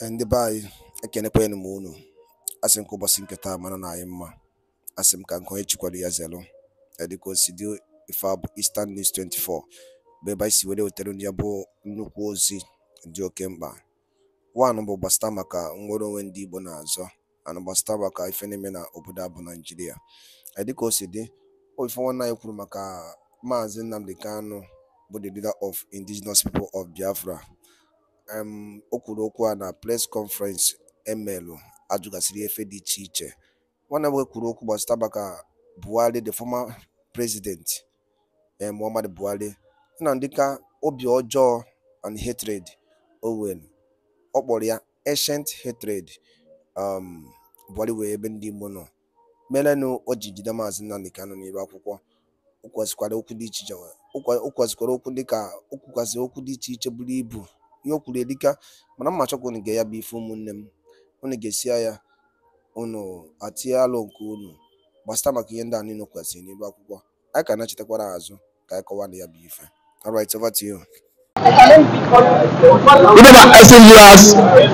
Ndị be anyị ekenekwa m unu. Asị m ka ụbọchị nketa mara na anyị mma. Asị m ka nke onye chikwado ya zelu. Dịka o si dị ife abụ Eastern News 24 bụ ebe anyị si were wetara ndị ya bụ nnukwu ozi dị oke mkpa. One bụ gbasata maka nnwere onwe ndị Igbo na-azọ ana gbasata maka ife na-eme na obodo abụ Nigeria. Dịka o si dị ife nwanne anyị kwuru maka Maazị Nnamdi Kanu bụ the leader of indigenous people of Biafra. O kwuru okwu a na press conference emelu ajụgasịrị efe dị iche iche. Nwanne m kwuru okwu gbasata maka Buhari, the former president, Muhammadu Buhari, na ndịka obi ọjọọ and hatred owen ọ kpọrọ ya ancient hatred. Buhari wee ebe ndị Igbo nọ merenụ o ji jide Maazị Nnamdi Kanu n'iru akwụkwọ. Ụkwazịkwara okwu dị iche iche, ụkwazịkwara okwu dịka okwukwazị okwu dị iche iche buru ibu. Ihe o kwuru edika mana mma chọkwa unu ga ya bụ ife ụmụnne m, unu ga-esia ya unu atie alụ nke unu gbasata maka ihe ndị a niile kwesịrị n'iru akwụkwọ. Anyị ka na-echetakwara azụ ka anyị kọwa na ya bụ ife. All right, over to you.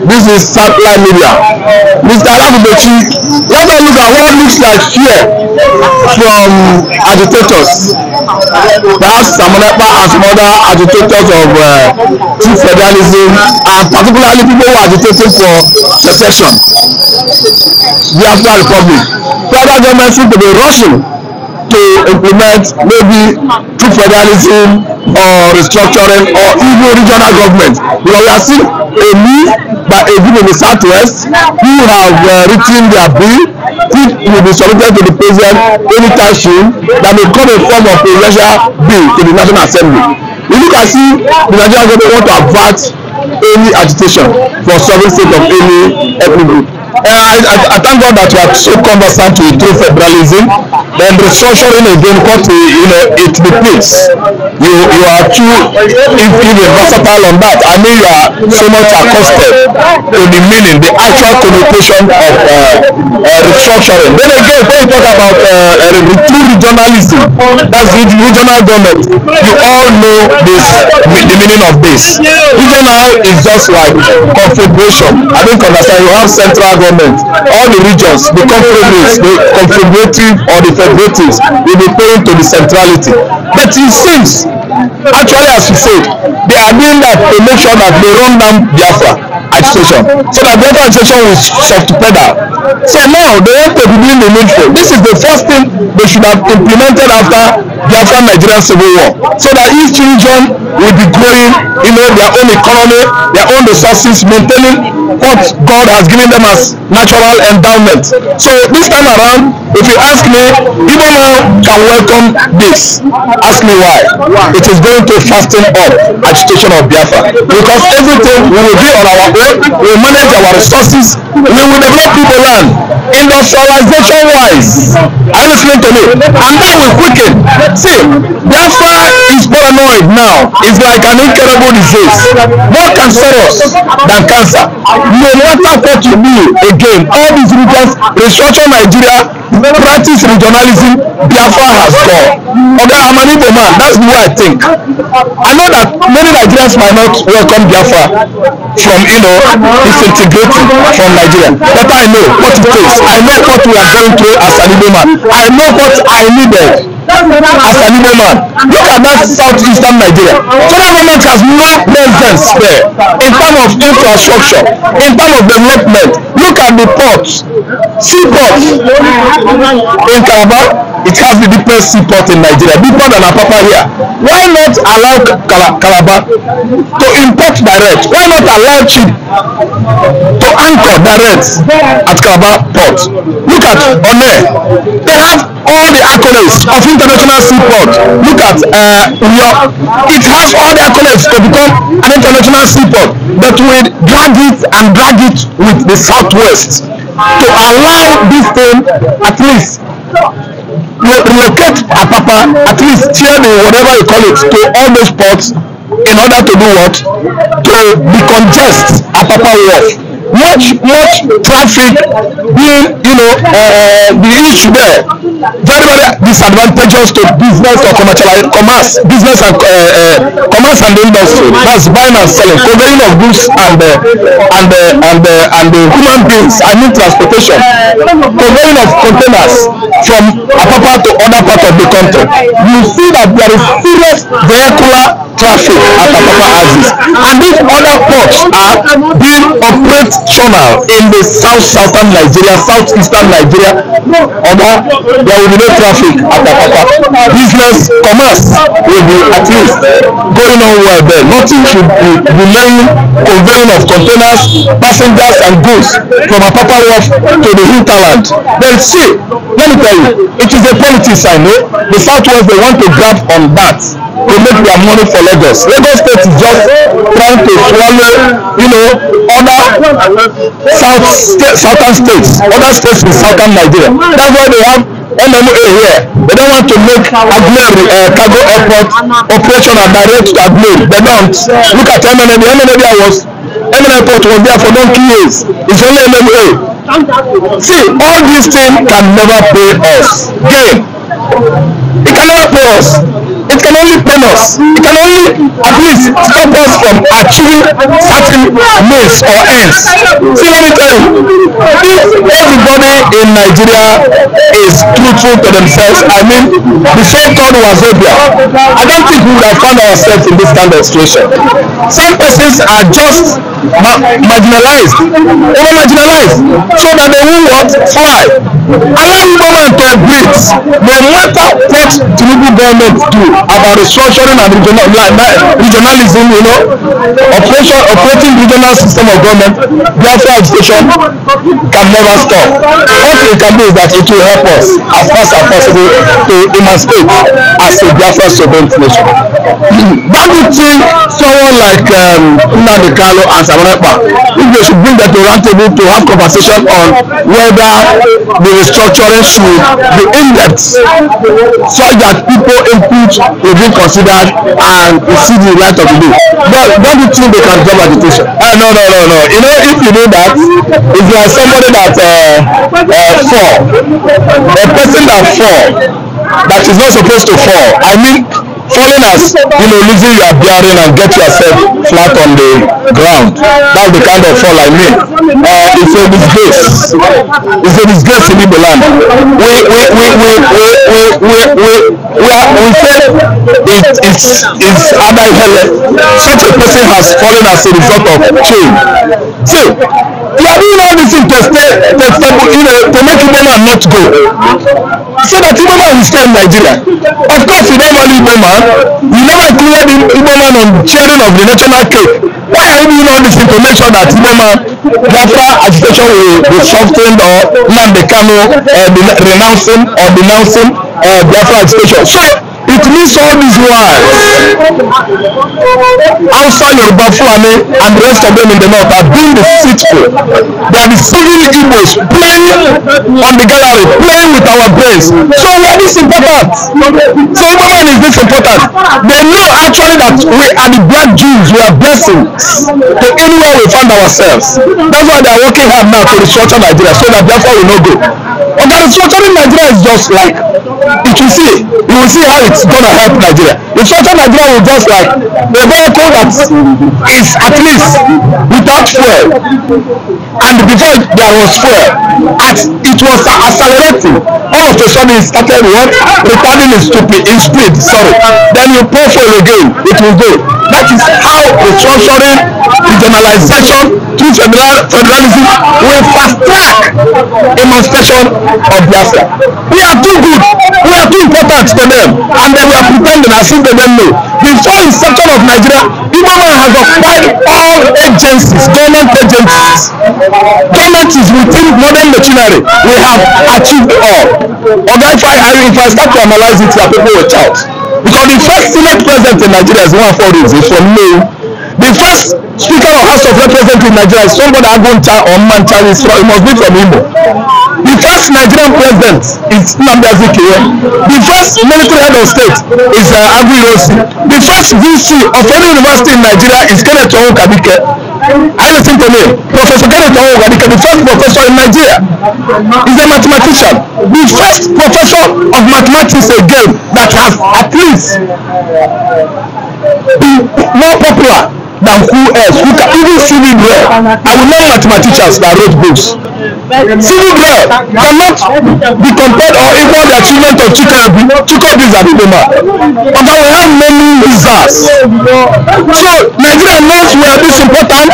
This is satellite media. Mr. Alabubechi, let us look at what looks like fear from agitators. Perhaps Ekpa and some other agitators of true federalism, and particularly people who are agitating for secession. Biafra Republic. Federal government seems to be rushing to implement maybe true federalism or restructuring or even regional government. Because we are seeing a move by a group in the southwest who have written their bill, which will be submitted to the president anytime soon, that may come in form of presidential bill to the National Assembly. We look and see the Nigerian government want to avert any agitation for sovereign sake of any ethnic group. I thank God that you are so conversant with true federalism. Then restructuring again got to it depletes. You are too versatile on that. I mean you are so much accustomed to the meaning, the actual connotation of restructuring. Then again, when you talk about true regionalism, that's regional government. You all know this, the meaning of this. Regional is just like confederation. I don't understand. You have central government, all the regions, the confederates, the confederative or the federatives will be paying to the centrality. But it seems, actually as you said, they are doing that to make sure that they run down Biafra agitation, so that Biafra agitation will soft pedal. So now they want to be doing the needful. This is the first thing they should have implemented after Biafra Nigerian Civil War, so that each region will be growing, their own economy, their own resources, maintaining what God has given them as natural endowment. So this time around, if you ask me, Igbo now can welcome this. Ask me why. It is going to fasten up agitation of Biafra, because everything we will be on our own, we will manage our resources, we will develop people land, industrialization wise. Are you listening to me? And that will quicken. See, Biafra is paranoid now. It's like an incurable disease, more cancerous than cancer. No matter what you do, again, all these regions, restructure Nigeria, practice regionalism, Biafra has gone. Okay, I'm an Igbo man, that's the way I think. I know that many Nigerians might not welcome Biafra from, disintegrating from Nigeria. But I know what it takes. I know what we are going through as an Igbo man. I know what I needed as an Igbo man. Look at that southeastern Nigeria. Federal government has no presence there in terms of infrastructure, in terms of development. Look at the ports, seaports in Calabar. It has the deepest seaport in Nigeria, deeper than Apapa here. Why not allow Calabar to import direct? Why not allow Chip to anchor direct at Calabar port? Look at One. They have all the accolades of international seaport. Look at Uyo. It has all the accolades to become an international seaport, but we drag it with the southwest to allow this thing at least relocate Apapa, at least steer the whatever you call it to all those ports in order to do what? To decongest Apapa Wharf. More much traffic being, the issue there. Very, very disadvantageous to business or commerce, business and commerce and industry. That's buying and selling, conveying of goods and human beings. I mean transportation, conveying of containers from Apapa to other part of the country. You see that there is serious vehicular traffic at Apapa axis, and these other ports are being operational in the southern Nigeria, southeastern Nigeria. There will be no traffic at Apapa. Business, commerce will be at least going on well there. Nothing should be delaying conveying of containers, passengers and goods from Apapa wharf to the hinterland. Then see, let me tell you, it is a politics, I know. The Southwest, they want to grab on that to make their money for Lagos. Lagos State is just trying to swallow, other southern states, other states in southern Nigeria. That's why they have MMA here. They don't want to make Aguleri cargo airport operational direct to Aguleri. They don't. Look at MMA. The MMA airport was there for donkey years. It's only MMA. See, all these things can never pay us. Again, it can never pay us. It can only pain us. It can only at least stop us from achieving certain means or ends. See, let me tell you, if everybody in Nigeria is truthful to themselves, I mean, the so-called Wazobia, I don't think we would have found ourselves in this kind of situation. Some persons are just marginalized, over-marginalized, so that they will what? Fly. Allow women to breathe. No matter what Tinubu government do about restructuring and regionalism, operating regional system of government, Biafra agitation can never stop. What it can do is that it will help us as fast as possible to emancipate as a Biafra sovereign nation. That would think someone like Nnamdi Kanu and Ekpa, if they should bring them to round table to have conversation on whether the restructuring should be in-depth, so that people input will be considered and see the light of the day. But don't you think they can drop agitation? No. If you do that, if you are somebody that fall, a person that fall, that is not supposed to fall, I mean, falling as losing your bearing and get yourself flat on the ground. That's the kind of fall I mean. It's a disgrace. It's a disgrace in Igbo land. We say it's other hele. Such a person has fallen as a result of change. See, we are doing all this thing to stay, to make Igbo man not go, so that Igbo man will stay in Nigeria. Of course, you don't value Igbo man. You never included Igbo man on sharing of the national cake. Why are you doing all this thing to make sure that Igbo man, Biafra agitation will be softened, or Nnamdi Kanu renouncing or denouncing Biafra agitation? So it means all these while outside Yoruba, Fulani and the rest of them in the north are being deceitful. They are deceiving Igbos, playing on the gallery, playing with our brains. So why is this important? So why is this important? They know actually that we are the black Jews, we are blessings to anywhere we find ourselves. That's why they are working hard now to restructure Nigeria, so that Biafra will not go. But the restructuring Nigeria is just like, you will see how it's gonna help Nigeria. Restructuring Nigeria will just like a vehicle that is at least without fuel, and before there was fuel, it was accelerating. All of a sudden it started retarding in speed. Then you pour fuel again, it will go. That is how restructuring, regionalization through federalism will fast track emancipation of Biafra. We are too good, we are too important to them, and they were pretending as if they don't know. Before inception of Nigeria, Igbo man has occupied all agencies, government agencies. Government is within modern machinery. We have achieved all. Although if I start to analyze it here, people will shout. Because the first Senate president in Nigeria is one of all reasons from me. The first Speaker of House of Representatives in Nigeria is somebody Aguncha or Manchari, it must be from Igbo. The first Nigerian president is Nnamdi Azikiwe. The first military head of state is Agu Ironsi. The first VC of any university in Nigeria is Kenneth Kabike. I listen to me. Professor Kenneth Owogadike, the first professor in Nigeria, is a mathematician. The first professor of mathematics again that has at least been more popular than who else? Who can even civil law? I will name mathematicians that wrote books. Civil law cannot be compared or equal the achievement of Chikobi Zabidoma. But we have many users. So Nigeria knows we are this important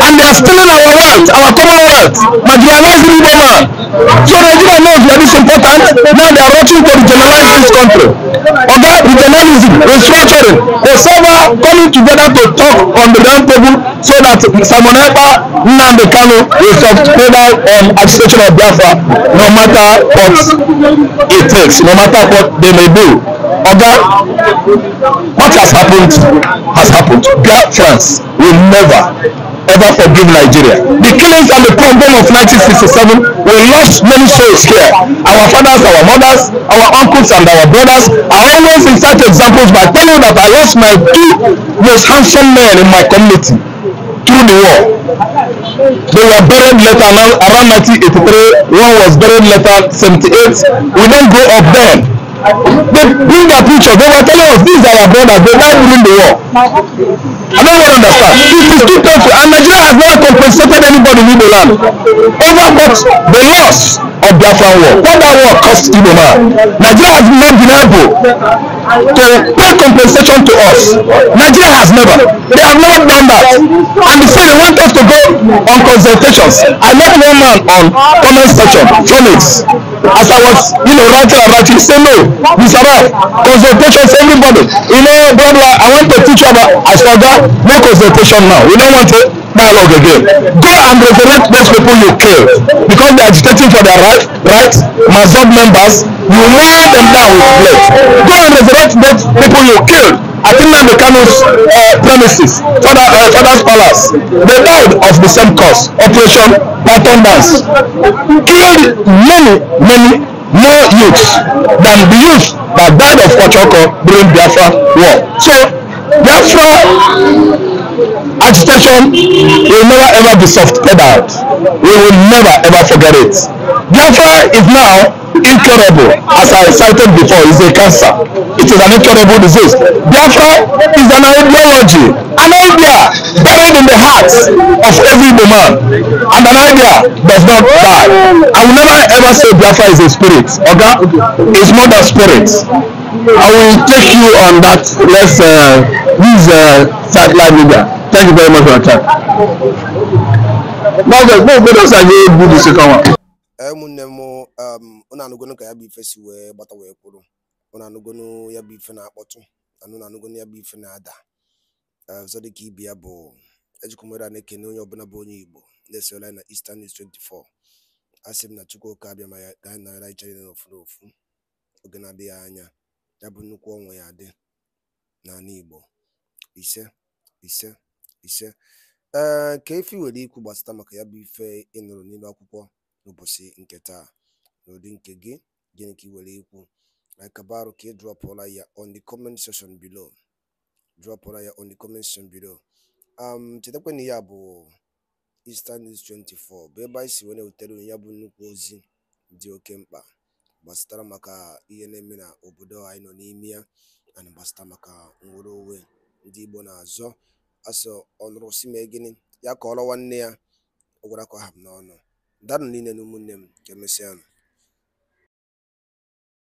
and they are stealing our wealth, our common wealth, marginalizing women. So Nigeria knows we are this important. Now they are rushing to regionalize this country. About regionalism, restructuring, whatever coming together to talk on the round table so that Simon Ekpa, Nnamdi Kanu will further agitation of Biafra, no matter what it takes, no matter what they may do. What has happened has happened. Biafrans will never ever forgive Nigeria. The killings and the problem of 1967, we lost many souls here. Our fathers, our mothers, our uncles and our brothers. I always insert examples by telling you that I lost my two most handsome men in my community through the war. They were buried later around 1983. One was buried later 78. We don't go up then. They bring their picture. They were telling us these are our brothers. They died during the war. I don't want to understand. It is too painful. And Nigeria has never compensated anybody in Igbo land over what the loss of Biafra war. What that war cost Igbo man. Nigeria has not been able to pay compensation to us. Nigeria has never. They have never done that. And they say they want us to go on consultations. I met one man on comment section, Phoenix. As I was, writing, he said no, Mr. Ralph, consultations, everybody. Brother, I want to teach you about Aswaga, no consultation now. We don't want to dialogue again. Go and resurrect those people you killed because they are agitating for their right, Mazab members. You mow them down with blades. Go and resurrect those people you killed. I think that the Kanu's premises, Father's Palace, they died of the same cause, Operation Python Dance. Killed many more youths than the youths that died of Ochoko during Biafra war. So Biafra agitation will never ever be soft pedaled. We will never ever forget it. Biafra is now incurable, as I cited before, is a cancer. It is an incurable disease. Biafra is an ideology, an idea buried in the hearts of every woman, and an idea does not die. I will never ever say Biafra is a spirit. It's more than spirit. I will take you on that. Let's use satellite media. Thank you very much for your time. Now, let us do the second one. Emunemo onanugono ka ya bi fesi we gbata we kwuru onanugono ya bi fe na akpọtụ anugono ya bi fe na ada so dị ka ibia bụ ejikumera na ekene onye ọbụla bụ onye Igbo na-esola na Eastern News 24 asị m na Chukwu ka abịa ma ya ga na ya ichere na ofu oge na-adị ya anya ya bụ nnukwu ọnwa ya dị na Igbo ise ka efi were ikwu gbasata maka ya bụ ife ịnụrụ n'ime akwụkwọ n'ụbọchị nke taa n'ụdị nke gị gịnị ka ị were ikwu kabarụ ka ị drọpụla ya on the comment section below chetakwa na ya bụ Eastern News 24 bụ ebe anyị si wee na-ewutere ya bụ nnukwu ozi dị oke mkpa gbasatara maka ihe na-eme na obodo anyị nọ n'ime ya na gbasata maka nwere onwe ndị Igbo na-azọ asọ ọnụrụ si mee gịnị ya ka ọrụ nwanne ya ọ gwara ka ha n'ọnụ. Danụ niile na ụmụnne m, ka emesịa.